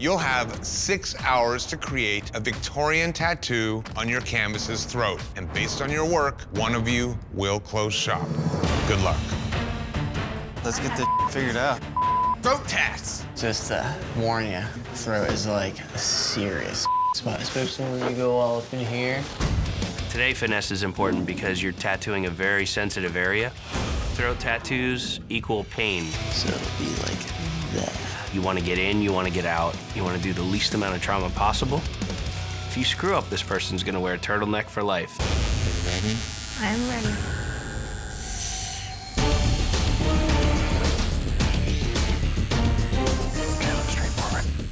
You'll have 6 hours to create a Victorian tattoo on your canvas's throat. And based on your work, one of you will close shop. Good luck. Let's get this figured out. Throat tats. Just to warn you, throat is like a serious spot, especially when you go all up in here. Today, finesse is important because you're tattooing a very sensitive area. Throat tattoos equal pain. So it'll be like that. You want to get in, you want to get out, you want to do the least amount of trauma possible. If you screw up, this person's going to wear a turtleneck for life. Are you ready? I'm ready.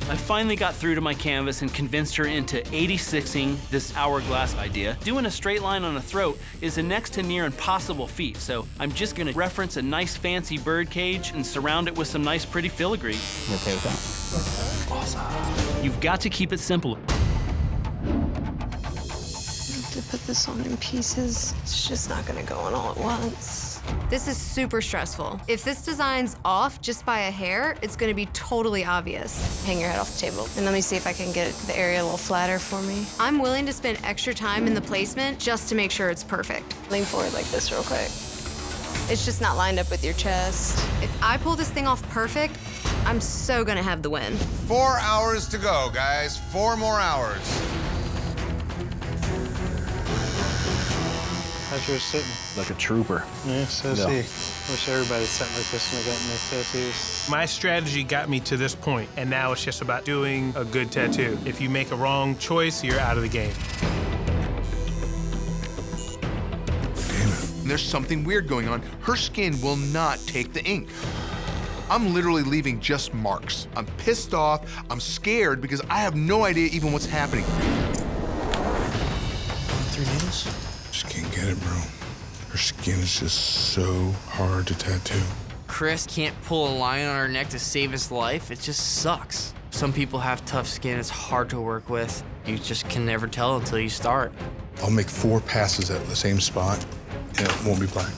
I finally got through to my canvas and convinced her into 86ing this hourglass idea. Doing a straight line on a throat is a next to near impossible feat, so I'm just gonna reference a nice fancy bird cage and surround it with some nice pretty filigree. You okay with that? Awesome. You've got to keep it simple. To put this on in pieces, it's just not gonna go on all at once. This is super stressful. If this design's off just by a hair, it's gonna be totally obvious. Hang your head off the table, and let me see if I can get the area a little flatter for me. I'm willing to spend extra time in the placement just to make sure it's perfect. Lean forward like this real quick. It's just not lined up with your chest. If I pull this thing off perfect, I'm so gonna have the win. 4 hours to go, guys. 4 more hours. How's yours sitting? Like a trooper. Yeah, so see. Wish everybody sat like this when they got their tattoos. My strategy got me to this point, and now it's just about doing a good tattoo. If you make a wrong choice, you're out of the game. There's something weird going on. Her skin will not take the ink. I'm literally leaving just marks. I'm pissed off, I'm scared because I have no idea even what's happening. 3 needles? Just can't get it, bro. Her skin is just so hard to tattoo. Chris can't pull a line on her neck to save his life. It just sucks. Some people have tough skin. It's hard to work with. You just can never tell until you start. I'll make 4 passes at the same spot, and it won't be black.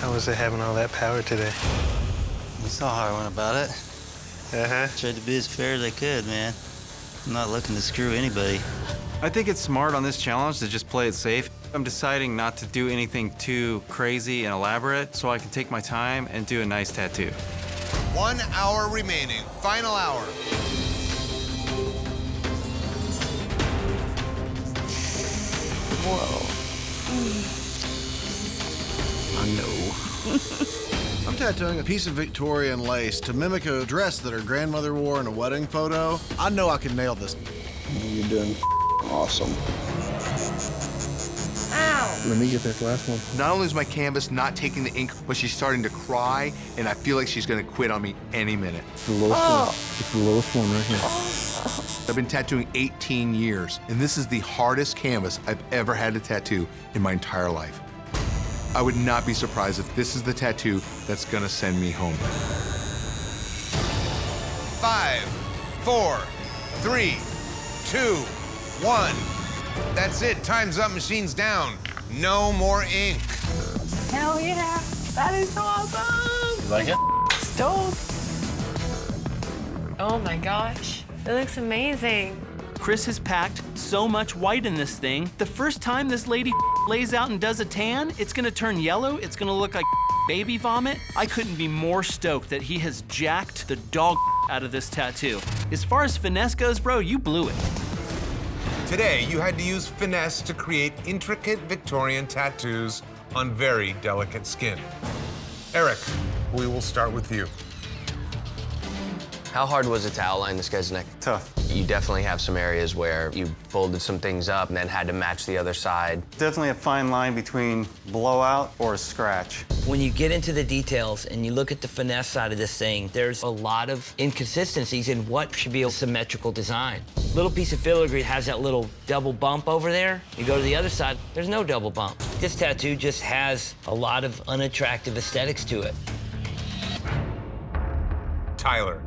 How was it having all that power today? You saw how I went about it. Uh-huh. Tried to be as fair as I could, man. I'm not looking to screw anybody. I think it's smart on this challenge to just play it safe. I'm deciding not to do anything too crazy and elaborate so I can take my time and do a nice tattoo. 1 hour remaining. Final hour. Whoa. I know. I'm tattooing a piece of Victorian lace to mimic a dress that her grandmother wore in a wedding photo. I know I can nail this. You're doing awesome. Ow! Let me get that last one. Not only is my canvas not taking the ink, but she's starting to cry, and I feel like she's gonna quit on me any minute. It's the lowest one. It's the lowest one right here. I've been tattooing 18 years, and this is the hardest canvas I've ever had to tattoo in my entire life. I would not be surprised if this is the tattoo that's gonna send me home. 5, 4, 3, 2, 1. That's it. Time's up. Machine's down. No more ink. Hell yeah! That is so awesome! You like it? Dope. Oh my gosh. It looks amazing. Chris has packed so much white in this thing. The first time this lady lays out and does a tan, it's gonna turn yellow. It's gonna look like baby vomit. I couldn't be more stoked that he has jacked the dog out of this tattoo. As far as finesse goes, bro, you blew it. Today, you had to use finesse to create intricate Victorian tattoos on very delicate skin. Eric, we will start with you. How hard was it to outline this guy's neck? Tough. You definitely have some areas where you folded some things up and then had to match the other side. Definitely a fine line between blowout or a scratch. When you get into the details and you look at the finesse side of this thing, there's a lot of inconsistencies in what should be a symmetrical design. Little piece of filigree has that little double bump over there. You go to the other side, there's no double bump. This tattoo just has a lot of unattractive aesthetics to it. Tyler.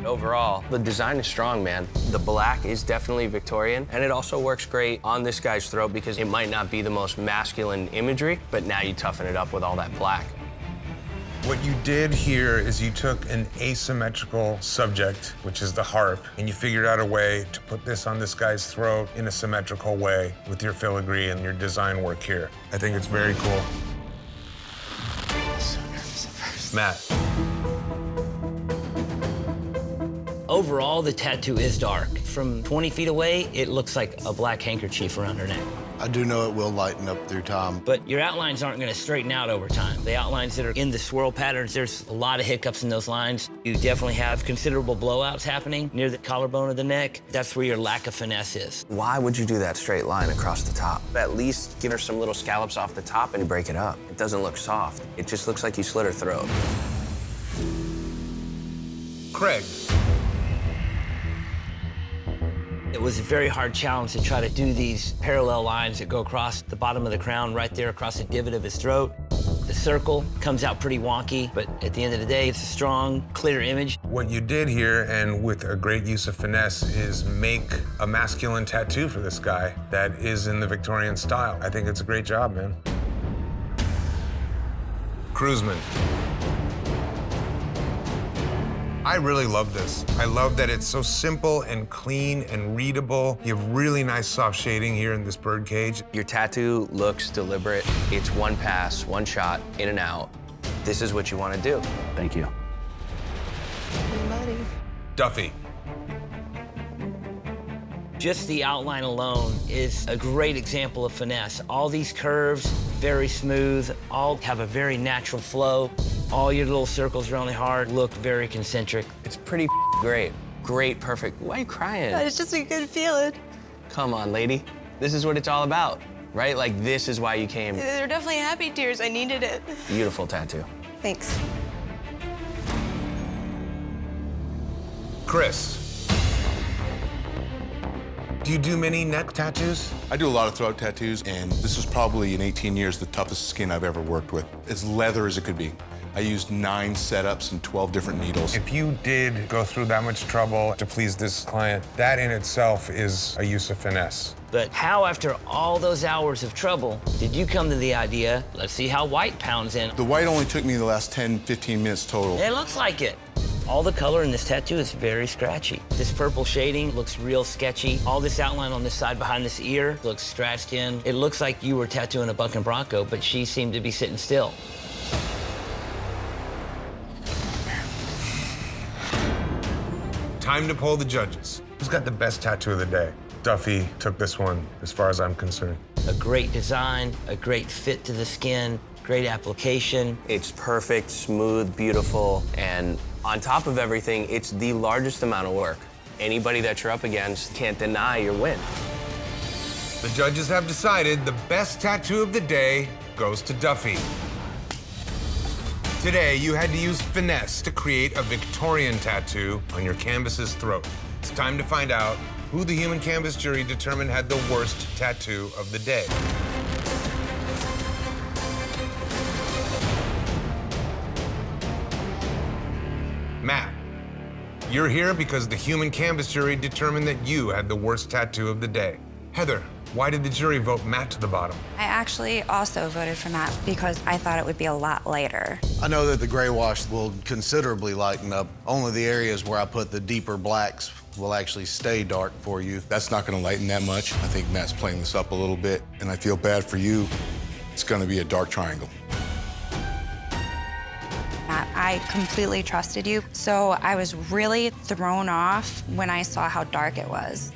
Overall, the design is strong, man. The black is definitely Victorian, and it also works great on this guy's throat because it might not be the most masculine imagery, but now you toughen it up with all that black. What you did here is you took an asymmetrical subject, which is the harp, and you figured out a way to put this on this guy's throat in a symmetrical way with your filigree and your design work here. I think it's very cool. I'm so nervous at first. Matt. Overall, the tattoo is dark. From 20 feet away, it looks like a black handkerchief around her neck. I do know it will lighten up through time. But your outlines aren't going to straighten out over time. The outlines that are in the swirl patterns, there's a lot of hiccups in those lines. You definitely have considerable blowouts happening near the collarbone of the neck. That's where your lack of finesse is. Why would you do that straight line across the top? At least give her some little scallops off the top and break it up. It doesn't look soft. It just looks like you slit her throat. Craig. It was a very hard challenge to try to do these parallel lines that go across the bottom of the crown, right there across the divot of his throat. The circle comes out pretty wonky, but at the end of the day, it's a strong, clear image. What you did here, and with a great use of finesse, is make a masculine tattoo for this guy that is in the Victorian style. I think it's a great job, man. Cruiseman. I really love this. I love that it's so simple and clean and readable. You have really nice soft shading here in this bird cage. Your tattoo looks deliberate. It's one pass, one shot, in and out. This is what you want to do. Thank you. Buddy. Duffy. Just the outline alone is a great example of finesse. All these curves, very smooth, all have a very natural flow. All your little circles around the heart look very concentric. It's pretty great. Great, perfect. Why are you crying? It's just a good feeling. Come on, lady. This is what it's all about, right? Like, this is why you came. They're definitely happy tears. I needed it. Beautiful tattoo. Thanks. Chris. Do you do many neck tattoos? I do a lot of throat tattoos, and this is probably in 18 years the toughest skin I've ever worked with. As leather as it could be. I used 9 setups and 12 different needles. If you did go through that much trouble to please this client, that in itself is a use of finesse. But how, after all those hours of trouble, did you come to the idea, let's see how white pounds in? The white only took me the last 10, 15 minutes total. It looks like it. All the color in this tattoo is very scratchy. This purple shading looks real sketchy. All this outline on this side behind this ear looks scratched in. It looks like you were tattooing a buck and bronco, but she seemed to be sitting still. Time to poll the judges. Who's got the best tattoo of the day? Duffy took this one, as far as I'm concerned. A great design, a great fit to the skin, great application. It's perfect, smooth, beautiful, and on top of everything, it's the largest amount of work. Anybody that you're up against can't deny your win. The judges have decided the best tattoo of the day goes to Duffy. Today, you had to use finesse to create a Victorian tattoo on your canvas's throat. It's time to find out who the human canvas jury determined had the worst tattoo of the day. Matt, you're here because the human canvas jury determined that you had the worst tattoo of the day. Heather, why did the jury vote Matt to the bottom? I actually also voted for Matt because I thought it would be a lot lighter. I know that the gray wash will considerably lighten up. Only the areas where I put the deeper blacks will actually stay dark for you. That's not going to lighten that much. I think Matt's playing this up a little bit, and I feel bad for you. It's going to be a dark triangle. Matt, I completely trusted you, so I was really thrown off when I saw how dark it was.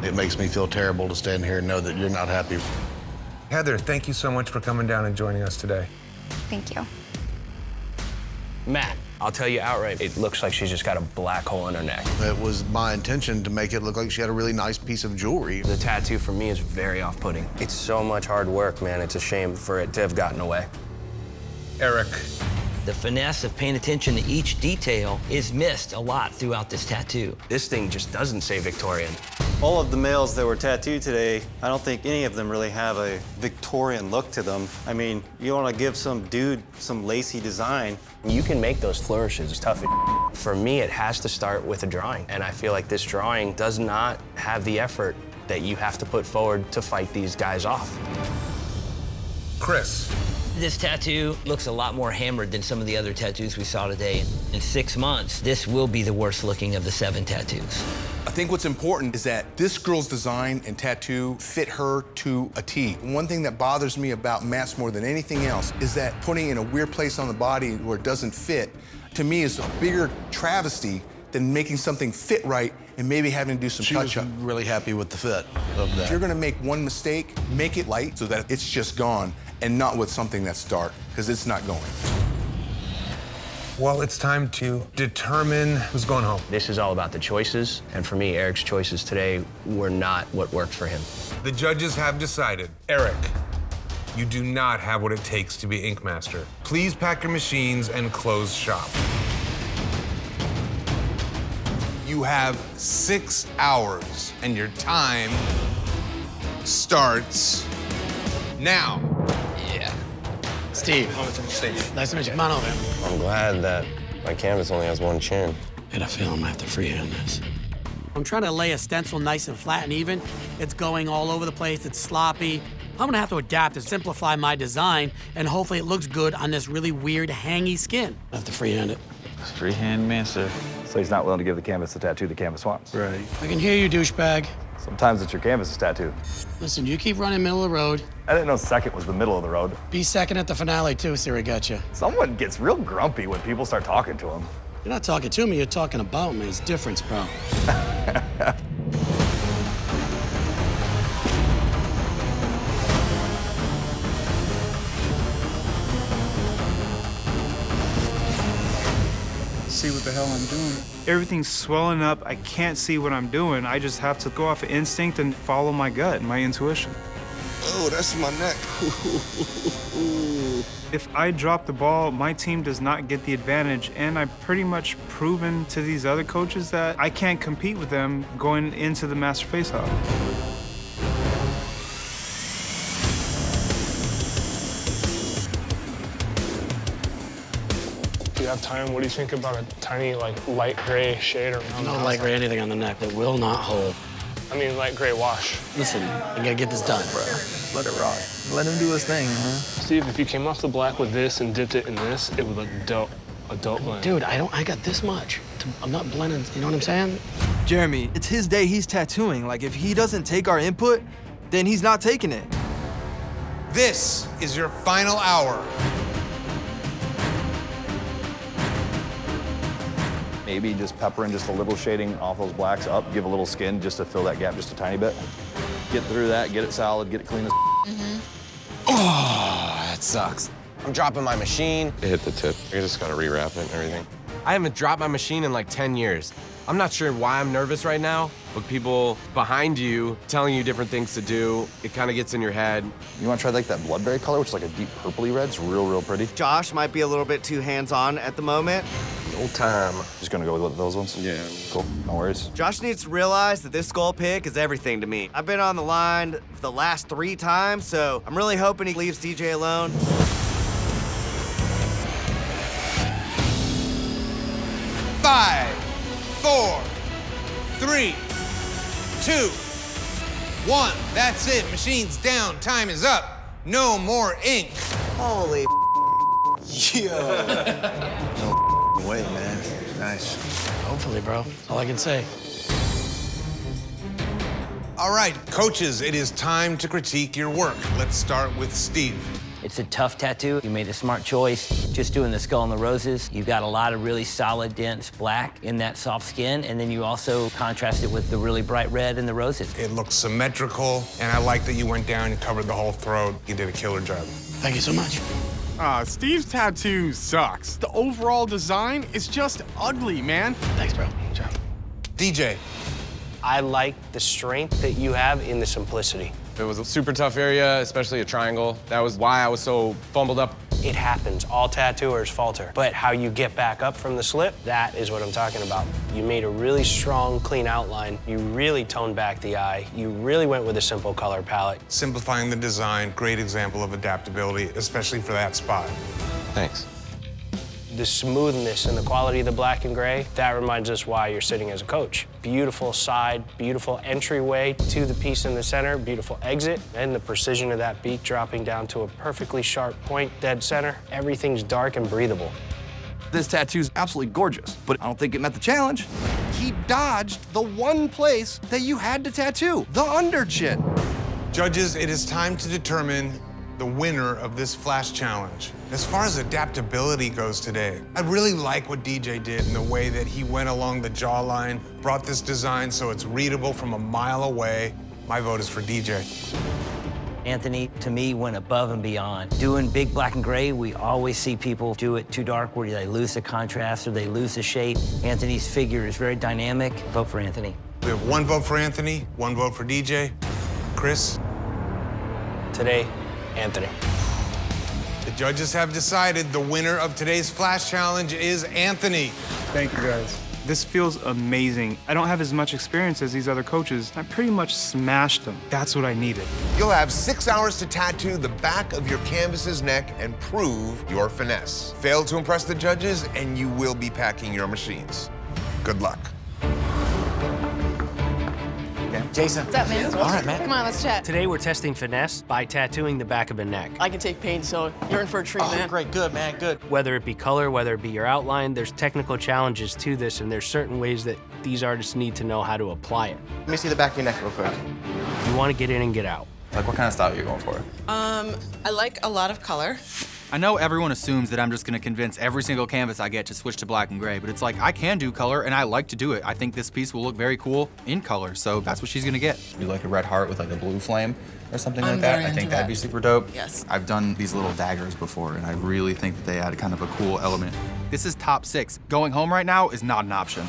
It makes me feel terrible to stand here and know that you're not happy. Heather, thank you so much for coming down and joining us today. Thank you. Matt, I'll tell you outright, it looks like she's just got a black hole in her neck. It was my intention to make it look like she had a really nice piece of jewelry. The tattoo for me is very off-putting. It's so much hard work, man. It's a shame for it to have gotten away. Eric. The finesse of paying attention to each detail is missed a lot throughout this tattoo. This thing just doesn't say Victorian. All of the males that were tattooed today, I don't think any of them really have a Victorian look to them. I mean, you want to give some dude some lacy design. You can make those flourishes tough. For me, it has to start with a drawing. And I feel like this drawing does not have the effort that you have to put forward to fight these guys off. Chris. This tattoo looks a lot more hammered than some of the other tattoos we saw today. In 6 months, this will be the worst looking of the 7 tattoos. I think what's important is that this girl's design and tattoo fit her to a T. One thing that bothers me about Matt's more than anything else is that putting in a weird place on the body where it doesn't fit, to me, is a bigger travesty than making something fit right and maybe having to do some touch-up. She was really happy with the fit of that. If you're gonna make one mistake, make it light so that it's just gone, and not with something that's dark, because it's not going. Well, it's time to determine who's going home. This is all about the choices, and for me, Eric's choices today were not what worked for him. The judges have decided. Eric, you do not have what it takes to be Ink Master. Please pack your machines and close shop. You have 6 hours, and your time starts now. Steve. Nice to meet you. Come on over. I'm glad that my canvas only has one chin. I got a feeling I have to freehand this. I'm trying to lay a stencil nice and flat and even. It's going all over the place. It's sloppy. I'm gonna have to adapt and simplify my design, and hopefully it looks good on this really weird, hangy skin. I have to freehand it. Freehand master. So he's not willing to give the canvas the tattoo the canvas wants. Right. I can hear you, douchebag. Sometimes it's your canvas's tattoo. Listen, you keep running middle of the road. I didn't know second was the middle of the road. Be second at the finale, too, see where I got you. Someone gets real grumpy when people start talking to him. You're not talking to me, you're talking about me. There's a difference, bro. See what the hell I'm doing. Everything's swelling up. I can't see what I'm doing. I just have to go off of instinct and follow my gut, my intuition. Oh, that's my neck. If I drop the ball, my team does not get the advantage, and I've pretty much proven to these other coaches that I can't compete with them going into the Master Face-Off. Do you have time? What do you think about a tiny, like, light gray shade around? No light gray anything on the neck. It will not hold. I mean, light gray wash. Listen, I gotta get this done, bro. Let it rock. Let him do his thing, huh? Steve, if you came off the black with this and dipped it in this, it would look dope. A dope blend. Dude, I got this much. I'm not blending, you know what I'm saying? Jeremy, it's his day, he's tattooing. Like, if he doesn't take our input, then he's not taking it. This is your final hour. Maybe just peppering just a little shading off those blacks up, give a little skin just to fill that gap just a tiny bit. Get through that, get it solid, get it clean as Oh, that sucks. I'm dropping my machine. It hit the tip. I just gotta rewrap it and everything. I haven't dropped my machine in like 10 years. I'm not sure why I'm nervous right now, but people behind you telling you different things to do, it kind of gets in your head. You want to try like that bloodberry color, which is like a deep purpley red? It's real, real pretty. Josh might be a little bit too hands-on at the moment. No time. Just gonna go with those ones? Yeah. Cool, no worries. Josh needs to realize that this skull pick is everything to me. I've been on the line the last 3 times, so I'm really hoping he leaves DJ alone. 5, 4, 3, 2, 1. That's it. Machine's down. Time is up. No more ink. Holy yo. No way, man. Nice. Hopefully, bro. That's all I can say. All right, coaches, it is time to critique your work. Let's start with Steve. It's a tough tattoo. You made a smart choice just doing the skull and the roses. You've got a lot of really solid, dense black in that soft skin, and then you also contrast it with the really bright red in the roses. It looks symmetrical, and I like that you went down and covered the whole throat. You did a killer job. Thank you so much. Steve's tattoo sucks. The overall design is just ugly, man. Thanks, bro. Ciao. DJ. I like the strength that you have in the simplicity. It was a super tough area, especially a triangle. That was why I was so fumbled up It happens. All tattooers falter. But how you get back up from the slip, that is what I'm talking about. You made a really strong, clean outline. You really toned back the eye. You really went with a simple color palette. Simplifying the design, great example of adaptability, especially for that spot. Thanks. The smoothness and the quality of the black and gray, that reminds us why you're sitting as a coach. Beautiful side, beautiful entryway to the piece in the center, beautiful exit, and the precision of that beak dropping down to a perfectly sharp point, dead center. Everything's dark and breathable. This tattoo's absolutely gorgeous, but I don't think it met the challenge. He dodged the one place that you had to tattoo, the under chin. Judges, it is time to determine the winner of this flash challenge. As far as adaptability goes today, I really like what DJ did in the way that he went along the jawline, brought this design so it's readable from a mile away. My vote is for DJ. Anthony, to me, went above and beyond. Doing big black and gray, we always see people do it too dark where they lose the contrast or they lose the shape. Anthony's figure is very dynamic. Vote for Anthony. We have one vote for Anthony, one vote for DJ. Chris? Today, Anthony. The judges have decided the winner of today's Flash Challenge is Anthony. Thank you, guys. This feels amazing. I don't have as much experience as these other coaches. I pretty much smashed them. That's what I needed. You'll have 6 hours to tattoo the back of your canvas's neck and prove your finesse. Fail to impress the judges, and you will be packing your machines. Good luck. Jason. What's up, man? All right, man. Come on, let's chat. Today we're testing finesse by tattooing the back of a neck. I can take pain, so you're in for a treat, man. Great, good, man, good. Whether it be color, whether it be your outline, there's technical challenges to this, and there's certain ways that these artists need to know how to apply it. Let me see the back of your neck real quick. You want to get in and get out. Like, what kind of style are you going for? I like a lot of color. I know everyone assumes that I'm just gonna convince every single canvas I get to switch to black and gray, but it's like, I can do color and I like to do it. I think this piece will look very cool in color, so that's what she's gonna get. Do like a red heart with like a blue flame or something I'm like that? very I think into that'd that. be super dope. Yes. I've done these little daggers before, and I really think that they add kind of a cool element. This is top 6. Going home right now is not an option.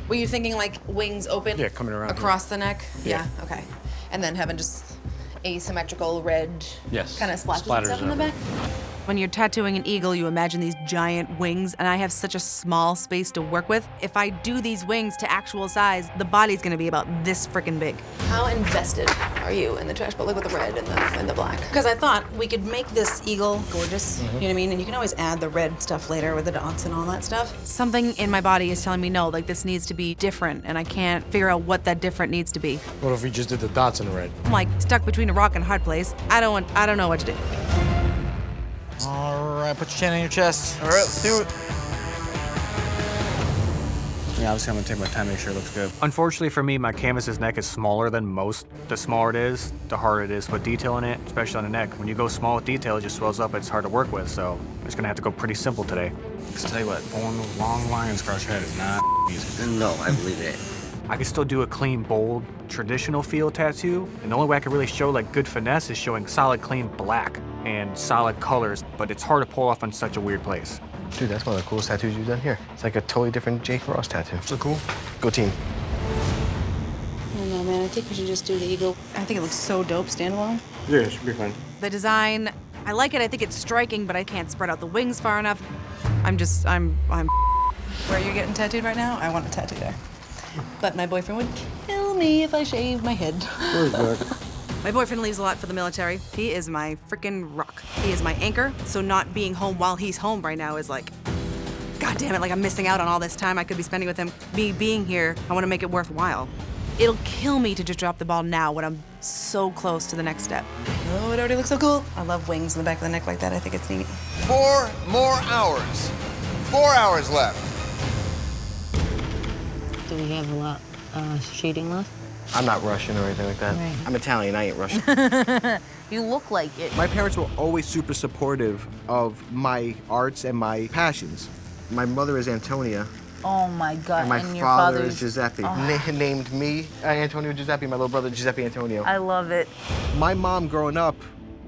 Were you thinking like wings open? Yeah, coming around across the neck? Yeah. Okay. And then having just asymmetrical red Yes. kind of splashes and Splatters stuff in the everywhere. back? When you're tattooing an eagle, you imagine these giant wings, and I have such a small space to work with. If I do these wings to actual size, the body's gonna be about this freaking big. How invested are you in the trash, but like with the red and the black? Because I thought we could make this eagle gorgeous, you know what I mean? And you can always add the red stuff later with the dots and all that stuff. Something in my body is telling me no, like this needs to be different, and I can't figure out what that different needs to be. What if we just did the dots in red? I'm like stuck between a rock and a hard place. I don't know what to do. All right, put your chin on your chest. All right, let's do it. Yeah, obviously I'm gonna take my time, make sure it looks good. Unfortunately for me, my canvas's neck is smaller than most. The smaller it is, the harder it is to put detail in it, especially on the neck. When you go small with detail, it just swells up, it's hard to work with, so I'm just gonna have to go pretty simple today. Let's tell you what, pulling those long lines across your head is not easy. No, I believe it. I can still do a clean, bold, traditional feel tattoo, and the only way I can really show like good finesse is showing solid, clean black and solid colors, but it's hard to pull off in such a weird place. Dude, that's one of the coolest tattoos you've done here. It's like a totally different Jake Ross tattoo. So cool. Go team. I don't know, man. I think we should just do the eagle. I think it looks so dope standalone. Yeah, it should be fun. The design, I like it. I think it's striking, but I can't spread out the wings far enough. I'm. Where are you getting tattooed right now? I want a tattoo there. But my boyfriend would kill me if I shaved my head. My boyfriend leaves a lot for the military. He is my freaking rock. He is my anchor, so not being home while he's home right now is like, God damn it, like I'm missing out on all this time I could be spending with him. Me being here, I want to make it worthwhile. It'll kill me to just drop the ball now when I'm so close to the next step. Oh, it already looks so cool. I love wings in the back of the neck like that. I think it's neat. 4 more hours. 4 hours left. Do we have a lot shading left? I'm not Russian or anything like that. Right. I'm Italian, I ain't Russian. You look like it. My parents were always super supportive of my arts and my passions. My mother is Antonia. Oh my God. And my your father father's is Giuseppe. Oh. Named me Antonio Giuseppe, my little brother Giuseppe Antonio. I love it. My mom growing up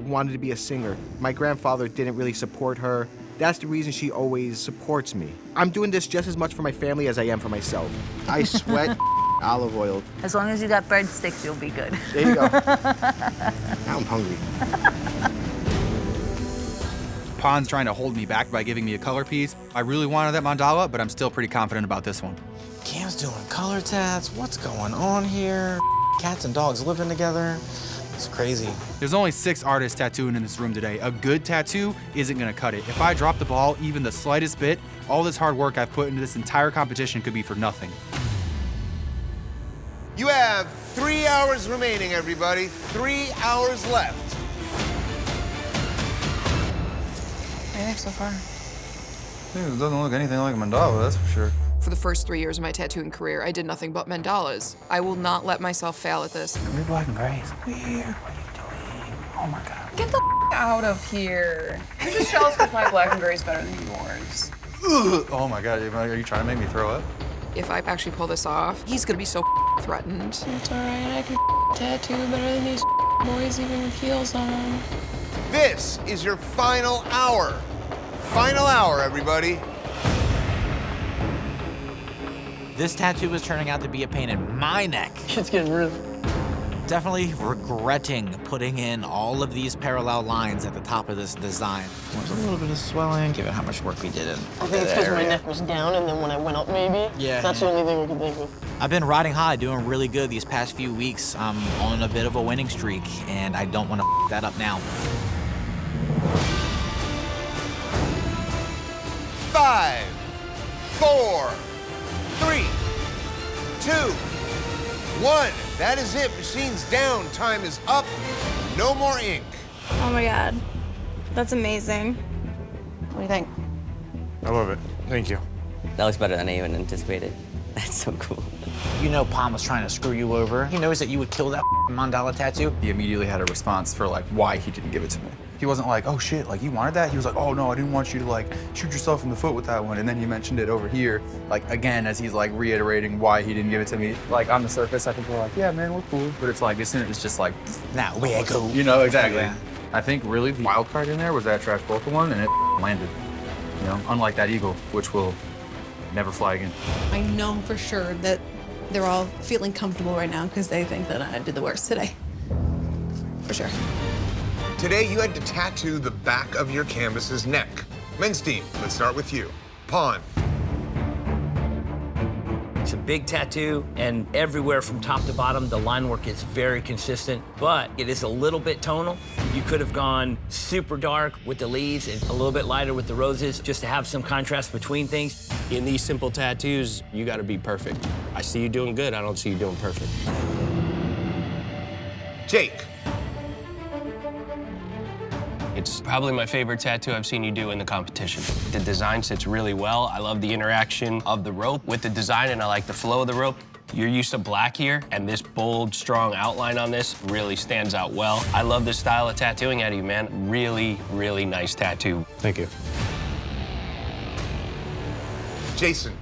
wanted to be a singer. My grandfather didn't really support her. That's the reason she always supports me. I'm doing this just as much for my family as I am for myself. I sweat olive oil. As long as you got breadsticks, you'll be good. There you go. Now I'm hungry. Pon's trying to hold me back by giving me a color piece. I really wanted that mandala, but I'm still pretty confident about this one. Cam's doing color tats. What's going on here? Cats and dogs living together. It's crazy. There's only 6 artists tattooing in this room today. A good tattoo isn't gonna cut it. If I drop the ball even the slightest bit, all this hard work I've put into this entire competition could be for nothing. You have 3 hours remaining, everybody. 3 hours left. What do you think so far? It doesn't look anything like a mandala, that's for sure. For the first 3 years of my tattooing career, I did nothing but mandalas. I will not let myself fail at this. Weird black and gray is weird. What are you doing? Oh my God. Get the out of here. You're just jealous because my black and gray is better than yours. Oh my God, are you trying to make me throw up? If I actually pull this off, he's gonna be so threatened. It's all right, I can tattoo better than these boys even with heels on. This is your final hour. Final hour, everybody. This tattoo is turning out to be a pain in my neck. It's getting real. Definitely regretting putting in all of these parallel lines at the top of this design. There's a little bit of swelling, given how much work we did in I think it's because my neck was down, and then when I went up, maybe. Yeah. That's the only thing I can think of. I've been riding high, doing really good these past few weeks. I'm on a bit of a winning streak, and I don't want to f that up now. 5, 4, 3, 2, 1. That is it. Machine's down. Time is up. No more ink. Oh my God. That's amazing. What do you think? I love it. Thank you. That looks better than I even anticipated. That's so cool. You know Pom was trying to screw you over. He knows that you would kill that mandala tattoo. He immediately had a response for like why he didn't give it to me. He wasn't like, oh shit, like you wanted that? He was like, oh no, I didn't want you to like shoot yourself in the foot with that one. And then he mentioned it over here, like again, as he's like reiterating why he didn't give it to me. Like on the surface, I think we're like, yeah, man, we're cool. But it's like, as soon as it's just like, nah, we ain't cool. You know, exactly. Yeah. I think really the wild card in there was that trash Polka one, and it landed. You know, unlike that eagle, which will never fly again. I know for sure that they're all feeling comfortable right now because they think that I did the worst today. For sure. Today, you had to tattoo the back of your canvas's neck. Men's team, let's start with you. Pawn. It's a big tattoo, and everywhere from top to bottom, the line work is very consistent, but it is a little bit tonal. You could have gone super dark with the leaves and a little bit lighter with the roses, just to have some contrast between things. In these simple tattoos, you gotta be perfect. I see you doing good, I don't see you doing perfect. Jake. It's probably my favorite tattoo I've seen you do in the competition. The design sits really well. I love the interaction of the rope with the design, and I like the flow of the rope. Your use of black here, and this bold, strong outline on this really stands out well. I love this style of tattooing out of you, man. Really, really nice tattoo. Thank you. Jason.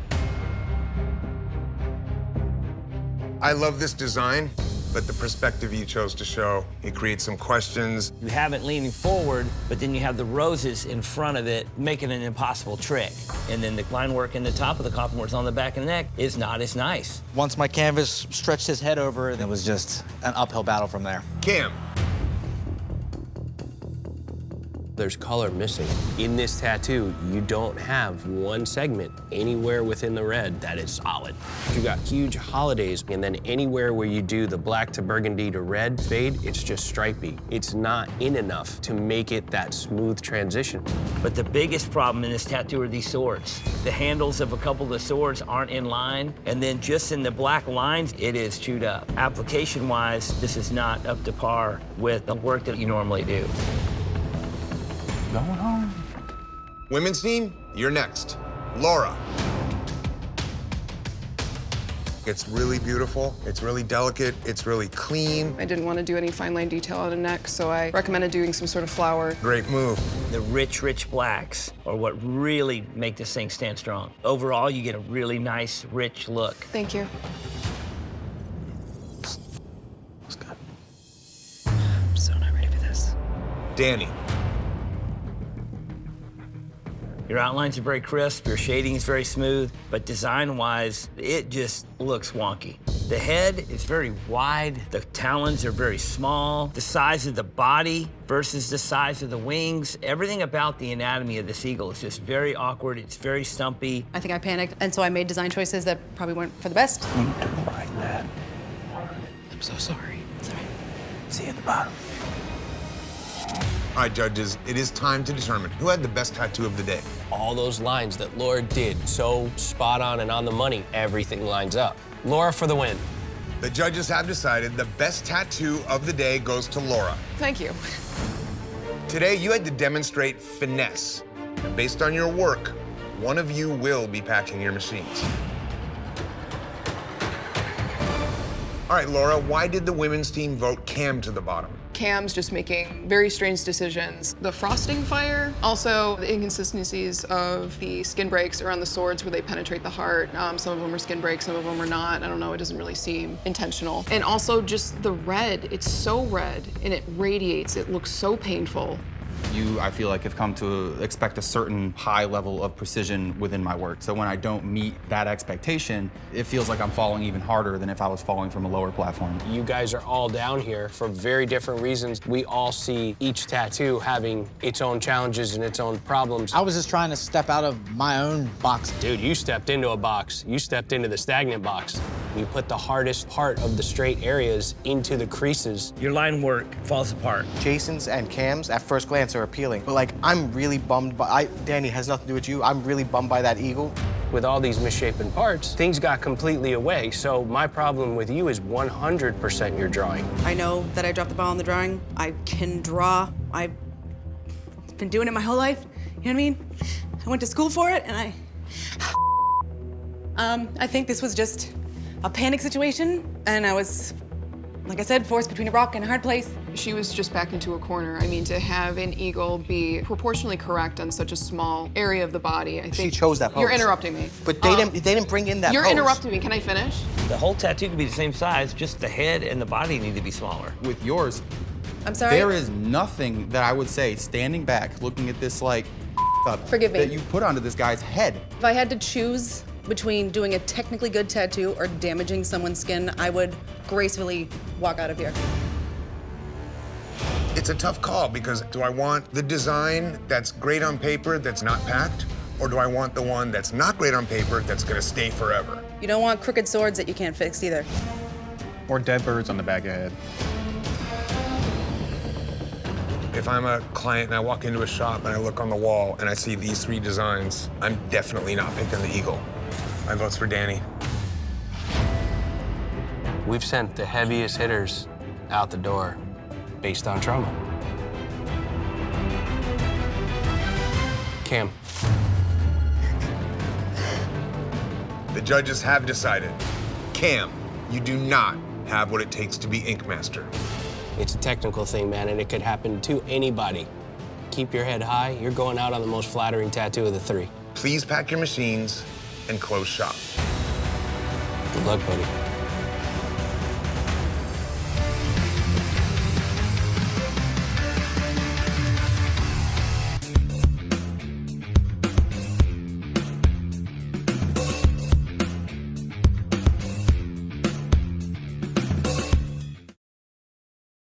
I love this design, but the perspective you chose to show, it creates some questions. You have it leaning forward, but then you have the roses in front of it, making an impossible trick. And then the line work in the top of the coffin where it's on the back of the neck is not as nice. Once my canvas stretched his head over, it was just an uphill battle from there. Cam. There's color missing. In this tattoo, you don't have one segment anywhere within the red that is solid. You got huge holidays, and then anywhere where you do the black to burgundy to red fade, it's just stripy. It's not in enough to make it that smooth transition. But the biggest problem in this tattoo are these swords. The handles of a couple of the swords aren't in line, and then just in the black lines, it is chewed up. Application-wise, this is not up to par with the work that you normally do. Going home. Women's team, you're next. Laura. It's really beautiful, it's really delicate, it's really clean. I didn't want to do any fine line detail on the neck, so I recommended doing some sort of flower. Great move. The rich, rich blacks are what really make this thing stand strong. Overall, you get a really nice, rich look. Thank you. That's good. I'm so not ready for this. Danny. Your outlines are very crisp, your shading is very smooth, but design-wise, it just looks wonky. The head is very wide, the talons are very small, the size of the body versus the size of the wings. Everything about the anatomy of this eagle is just very awkward, it's very stumpy. I think I panicked, and so I made design choices that probably weren't for the best. I'm so sorry. It's all right. See you at the bottom. All right, judges, it is time to determine who had the best tattoo of the day. All those lines that Laura did, so spot on and on the money, everything lines up. Laura for the win. The judges have decided the best tattoo of the day goes to Laura. Thank you. Today, you had to demonstrate finesse. And based on your work, one of you will be packing your machines. All right, Laura, why did the women's team vote Cam to the bottom? Cam's just making very strange decisions. The frosting fire, also the inconsistencies of the skin breaks around the swords where they penetrate the heart. Some of them are skin breaks, some of them are not. I don't know, it doesn't really seem intentional. And also just the red, it's so red and it radiates, it looks so painful. You, I feel like, have come to expect a certain high level of precision within my work. So when I don't meet that expectation, it feels like I'm falling even harder than if I was falling from a lower platform. You guys are all down here for very different reasons. We all see each tattoo having its own challenges and its own problems. I was just trying to step out of my own box. Dude, you stepped into a box. You stepped into the stagnant box. You put the hardest part of the straight areas into the creases. Your line work falls apart. Jason's and Cam's at first glance are appealing, but like I'm really bummed by. Danny, has nothing to do with you. I'm really bummed by that eagle. With all these misshapen parts, things got completely away. So my problem with you is 100% your drawing. I know that I dropped the ball on the drawing. I can draw. I've been doing it my whole life. You know what I mean? I went to school for it, and I think this was just a panic situation, and I was, like I said, forced between a rock and a hard place. She was just backed into a corner. I mean, to have an eagle be proportionally correct on such a small area of the body, I think. She chose that pose. You're interrupting me. But they didn't bring in that You're pose. interrupting me. Can I finish? The whole tattoo could be the same size, just the head and the body need to be smaller. With yours, I'm sorry? there is nothing that I would say, standing back, looking at this like up, Forgive me. that you put onto this guy's head. If I had to choose between doing a technically good tattoo or damaging someone's skin, I would gracefully walk out of here. It's a tough call because do I want the design that's great on paper that's not packed? Or do I want the one that's not great on paper that's gonna stay forever? You don't want crooked swords that you can't fix either. Or dead birds on the back of the head. If I'm a client and I walk into a shop and I look on the wall and I see these three designs, I'm definitely not picking the eagle. My vote's for Danny. We've sent the heaviest hitters out the door based on trauma. Cam. The judges have decided. Cam, you do not have what it takes to be Ink Master. It's a technical thing, man, and it could happen to anybody. Keep your head high. You're going out on the most flattering tattoo of the three. Please pack your machines and close shop. Good luck, buddy.